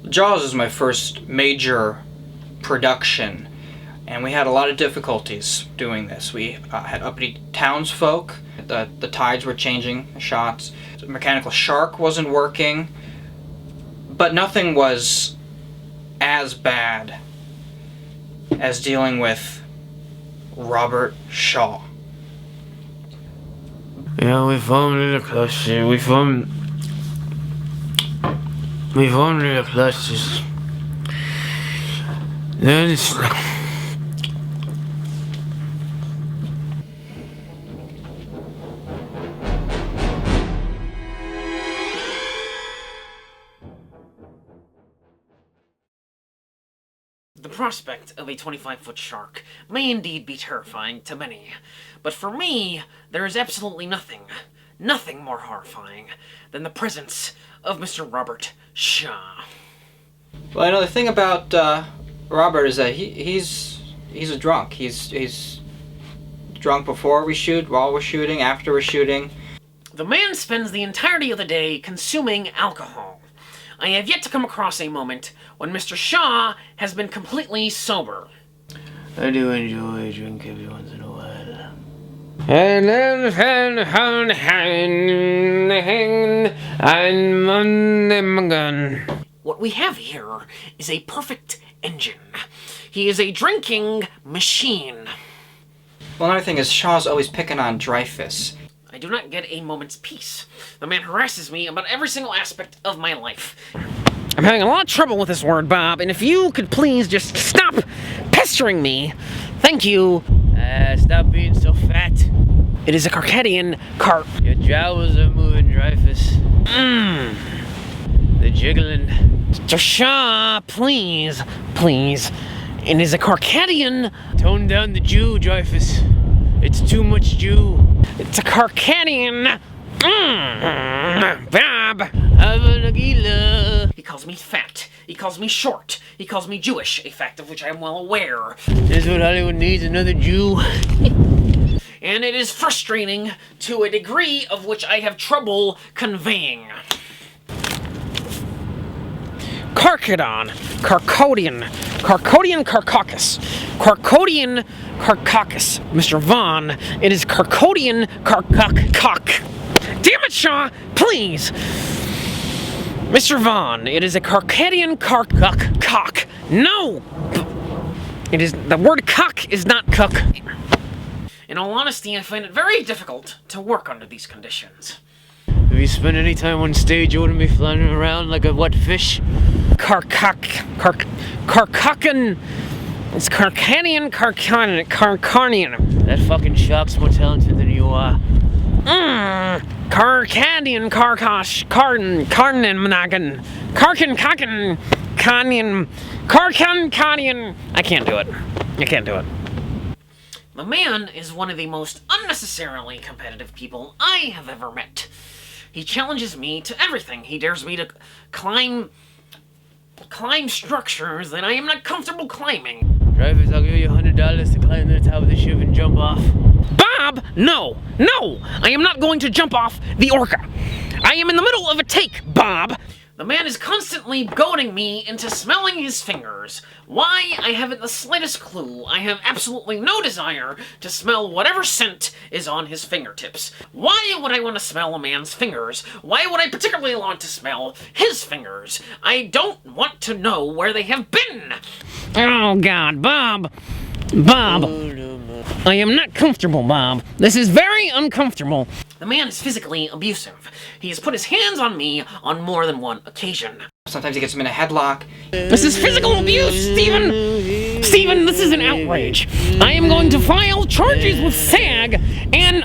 Jaws is my first major production, and we had a lot of difficulties doing this. We had uppity townsfolk, the tides were changing the shots, the mechanical shark wasn't working, but nothing was as bad as dealing with Robert Shaw. Yeah, we found little clusters. We found little clusters. Then it's The prospect of a 25-foot shark may indeed be terrifying to many, but for me, there is absolutely nothing more horrifying than the presence of Mr. Robert Shaw. Well, I know the thing about Robert is that he's a drunk. He's drunk before we shoot, while we're shooting, after we're shooting. The man spends the entirety of the day consuming alcohol. I have yet to come across a moment when Mr. Shaw has been completely sober. I do enjoy a drink every once in a while. What we have here is a perfect engine. He is a drinking machine. Well, another thing is Shaw's always picking on Dreyfus. I do not get a moment's peace. The man harasses me about every single aspect of my life. I'm having a lot of trouble with this word, Bob, and if you could please just stop pestering me. Thank you. Stop being so fat. It is a Carcadian cart. Your jowls are moving, Dreyfus. They're jiggling. Mr. Shaw, please. It is a Carcadian. Tone down the Jew, Dreyfus. It's too much Jew. It's a Carcadian. Bob. Have a nagila. He calls me fat. He calls me short. He calls me Jewish, a fact of which I am well aware. This is what Hollywood needs, another Jew. And it is frustrating to a degree of which I have trouble conveying. Carcadon, Carcodian, Carcaucus, Carcaucus. Mr. Vaughn, it is Carcodian Carcock. Damn it, Shaw, please. Mr. Vaughn, it is a Carcadian cock. No! It is, the word cock is not cook. In all honesty, I find it very difficult to work under these conditions. If you spend any time on stage, you wouldn't be flying around like a wet fish. Carcoccan. It's Carcadian, Carcanian. That fucking shark's more talented than you are. Carcadian, Carnan, Carcan. I can't do it. The man is one of the most unnecessarily competitive people I have ever met. He challenges me to everything. He dares me to climb structures that I am not comfortable climbing. Drivers, I'll give you $100 to climb to the top of the ship and jump off. Bob, no! I am not going to jump off the orca. I am in the middle of a take, Bob. The man is constantly goading me into smelling his fingers. Why? I haven't the slightest clue. I have absolutely no desire to smell whatever scent is on his fingertips. Why would I want to smell a man's fingers? Why would I particularly want to smell his fingers? I don't want to know where they have been. Oh, God, Bob. I am not comfortable, Bob. This is very uncomfortable. The man is physically abusive. He has put his hands on me on more than one occasion. Sometimes he gets him in a headlock. This is physical abuse, Steven! Steven, this is an outrage. I am going to file charges with SAG and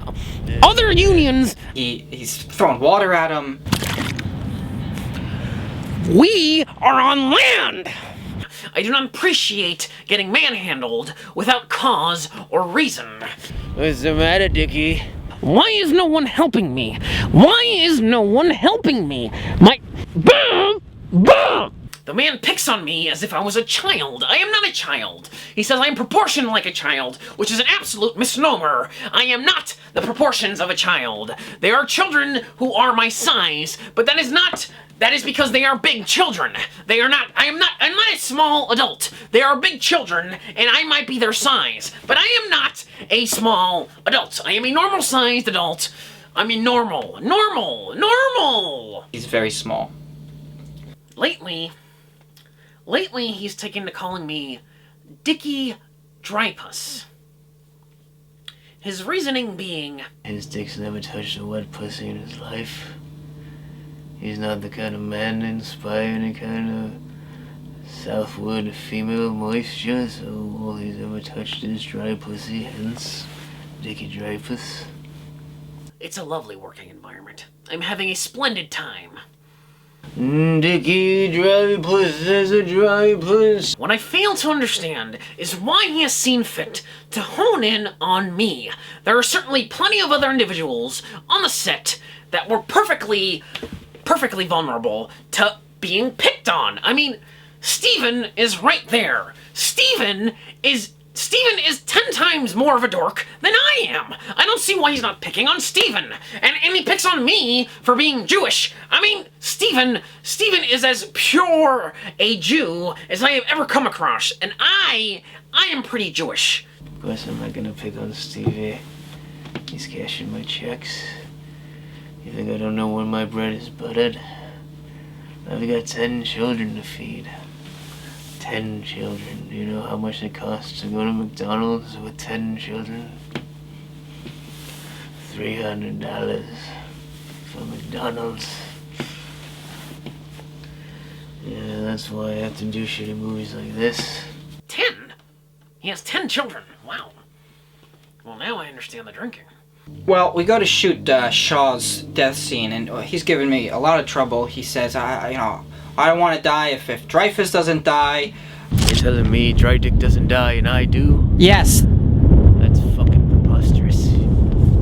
other unions. He's throwing water at him. We are on land! I do not appreciate getting manhandled without cause or reason. What's the matter, Dickie? Why is no one helping me? My... Boom! The man picks on me as if I was a child. I am not a child. He says I am proportioned like a child, which is an absolute misnomer. I am not the proportions of a child. There are children who are my size, but that is not That is because they are big children. They are not, I'm not a small adult. They are big children, and I might be their size, but I am not a small adult. I am a normal-sized adult. I mean normal. He's very small. Lately he's taken to calling me Dicky Drypuss. His reasoning being, his dick's never touched a wet pussy in his life. He's not the kind of man to inspire any kind of southward female moisture, so all he's ever touched is dry pussy, hence Dicky Drypuss. it's a lovely working environment. I'm having a splendid time. Dicky Drypuss is a dry puss. What I fail to understand is why he has seen fit to hone in on me. There are certainly plenty of other individuals on the set that were perfectly vulnerable to being picked on. I mean, Steven is right there. Steven is 10 times more of a dork than I am. I don't see why he's not picking on Steven. And he picks on me for being Jewish. I mean, Steven is as pure a Jew as I have ever come across. And I am pretty Jewish. Of course I'm not gonna pick on Stevie. He's cashing my checks. You think I don't know when my bread is buttered? I've got 10 children to feed. 10 children. Do you know how much it costs to go to McDonald's with 10 children? $300 for McDonald's. Yeah, that's why I have to do shitty movies like this. 10? He has 10 children. Wow. Well, now I understand the drinking. Well, we go to shoot Shaw's death scene, and he's giving me a lot of trouble. He says, I don't want to die if Dreyfus doesn't die. You're telling me Dry Dick doesn't die and I do? Yes. That's fucking preposterous.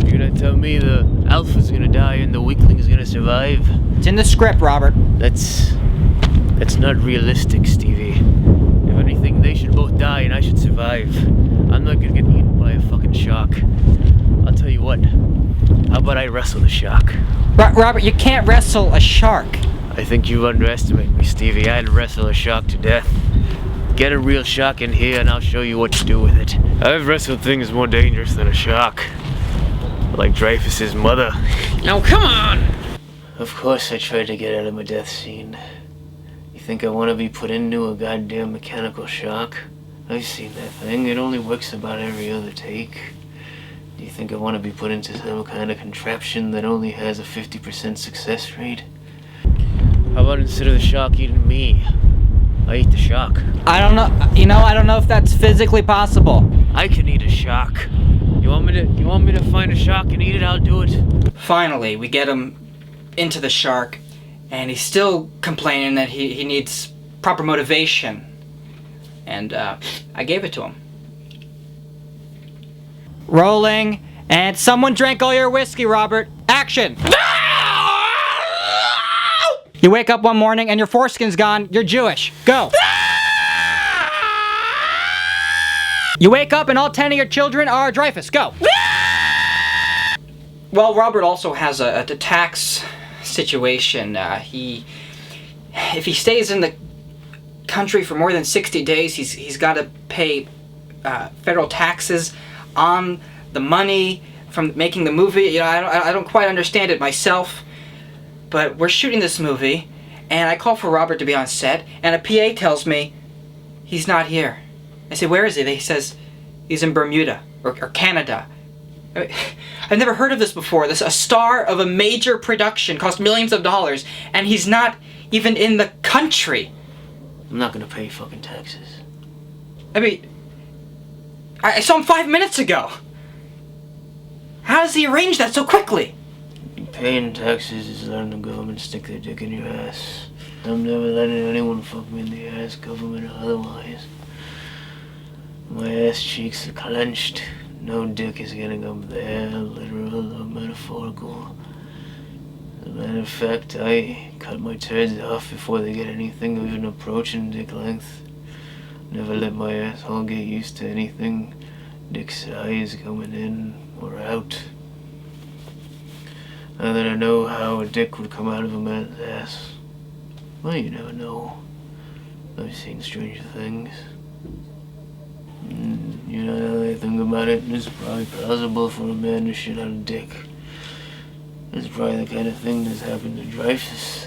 You're gonna tell me the alpha's gonna die and the weakling's gonna survive? It's in the script, Robert. That's not realistic, Stevie. If anything, they should both die and I should survive. I'm not gonna get eaten by a fucking shark. I'll tell you what. How about I wrestle the shark? Robert, you can't wrestle a shark. I think you underestimate me, Stevie. I'd wrestle a shark to death. Get a real shark in here and I'll show you what to do with it. I've wrestled things more dangerous than a shark. Like Dreyfus's mother. Now, come on! Of course I tried to get out of my death scene. You think I want to be put into a goddamn mechanical shark? I've seen that thing. It only works about every other take. Do you think I want to be put into some kind of contraption that only has a 50% success rate? How about instead of the shark eating me, I eat the shark? I don't know. I don't know if that's physically possible. I can eat a shark. You want me to find a shark and eat it? I'll do it. Finally, we get him into the shark, and he's still complaining that he needs proper motivation. And I gave it to him. Rolling, and someone drank all your whiskey, Robert. Action! You wake up one morning and your foreskin's gone. You're Jewish. Go. You wake up and all 10 of your children are Dreyfus. Go. Well, Robert also has a tax situation. If he stays in the country for more than 60 days, he's got to pay federal taxes on the money from making the movie. I don't quite understand it myself. But we're shooting this movie, and I call for Robert to be on set, and a PA tells me he's not here. I say, where is he? He says he's in Bermuda or Canada. I've never heard of this before. A star of a major production cost millions of dollars, and he's not even in the country. I'm not gonna pay fucking taxes. I mean, I saw him 5 minutes ago. How does he arrange that so quickly? Paying taxes is letting the government stick their dick in your ass. I'm never letting anyone fuck me in the ass, government or otherwise. My ass cheeks are clenched. No dick is getting up there, literal or metaphorical. As a matter of fact, I cut my turds off before they get anything even approaching dick length. Never let my asshole get used to anything dick size coming in or out. Now that I know how a dick would come out of a man's ass, Well, you never know. I've seen stranger things. You know, now that I think about it, it's probably plausible for a man to shit on a dick. It's probably the kind of thing that's happened to Dreyfus.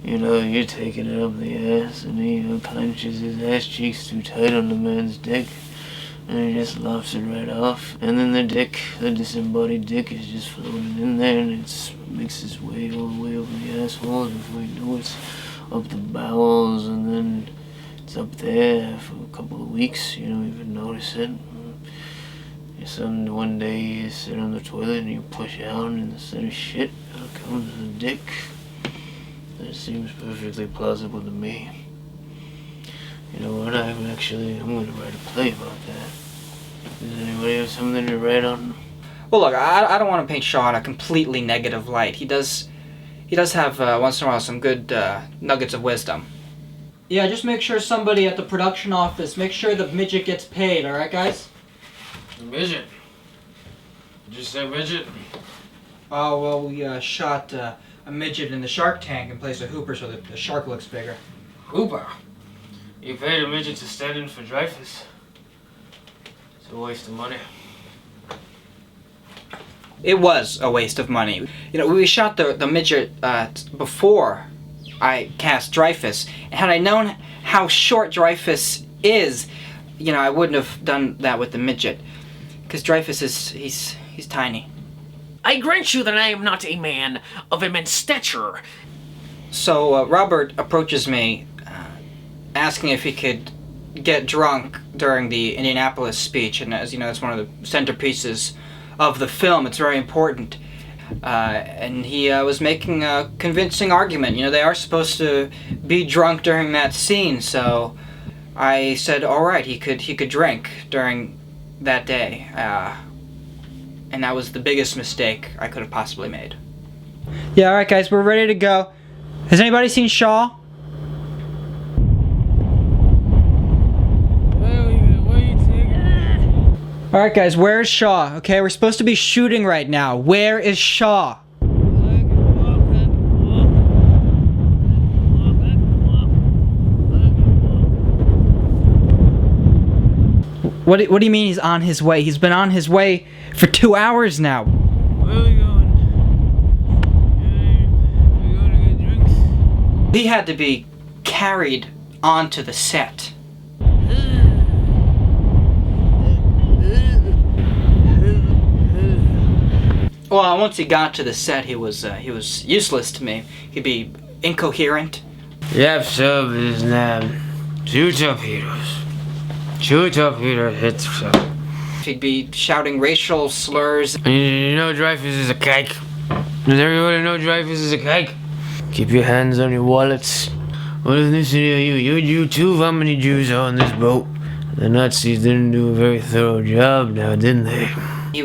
You know, you're taking it up the ass, and he clenches his ass cheeks too tight on the man's dick, and he just lops it right off. And then the dick, the disembodied dick, is just floating in there, and it makes its way all the way over the asshole. Before you know it's up the bowels, and then it's up there for a couple of weeks. You don't even notice it. One day you sit on the toilet and you push out, and instead of shit, out comes the dick. That seems perfectly plausible to me. You know what, I'm gonna write a play about that. Does anybody have something to write on? Well, look, I don't want to paint Shaw in a completely negative light. He does have, once in a while, some good nuggets of wisdom. Yeah, just make sure somebody at the production office, make sure the midget gets paid, alright, guys? The midget? Did you say midget? Oh, well, we shot a midget in the shark tank in place of Hooper so that the shark looks bigger. Hooper? You paid a midget to stand in for Dreyfus? It's a waste of money. It was a waste of money. You know, we shot the midget before I cast Dreyfus, and had I known how short Dreyfus is, you know, I wouldn't have done that with the midget. Because Dreyfus he's tiny. I grant you that I am not a man of immense stature. So Robert approaches me, asking if he could get drunk during the Indianapolis speech, and as you know, it's one of the centerpieces of the film. It's very important. And he was making a convincing argument. You know, they are supposed to be drunk during that scene, so I said, all right, he could drink during that day. And that was the biggest mistake I could have possibly made. Yeah, all right, guys, we're ready to go. Has anybody seen Shaw? All right, guys, where's Shaw? Okay, we're supposed to be shooting right now. Where is Shaw? What do you mean he's on his way? He's been on his way for 2 hours now. Where are we going? We going to get drinks? He had to be carried onto the set. Well, once he got to the set, he was useless to me. He'd be incoherent. Yep, sub is now 2 torpedoes. 2 torpedoes hit sub. He'd be shouting racial slurs. You know Dreyfus is a cake. Does everybody know Dreyfus is a cake? Keep your hands on your wallets. What ethnicity are you? You're Jew too? How many Jews are on this boat? The Nazis didn't do a very thorough job now, didn't they? He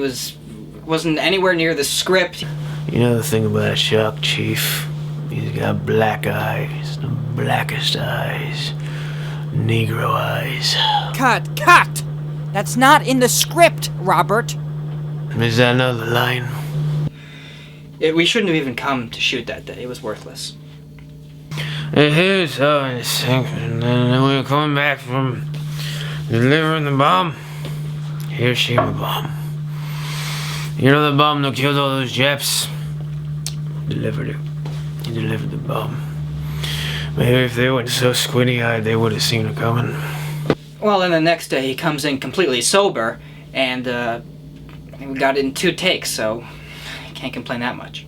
wasn't anywhere near the script. You know the thing about a shark, Chief? He's got black eyes, the blackest eyes. Negro eyes. Cut! That's not in the script, Robert. Is that another line? We shouldn't have even come to shoot that day. It was worthless. Here's how it sank, and then we were coming back from delivering the bomb. Hiroshima bomb. You know the bomb that killed all those Japs? Delivered it. He delivered the bomb. Maybe if they weren't so squinty-eyed, they would have seen it coming. Well, then the next day he comes in completely sober, and we got it in 2 takes, so I can't complain that much.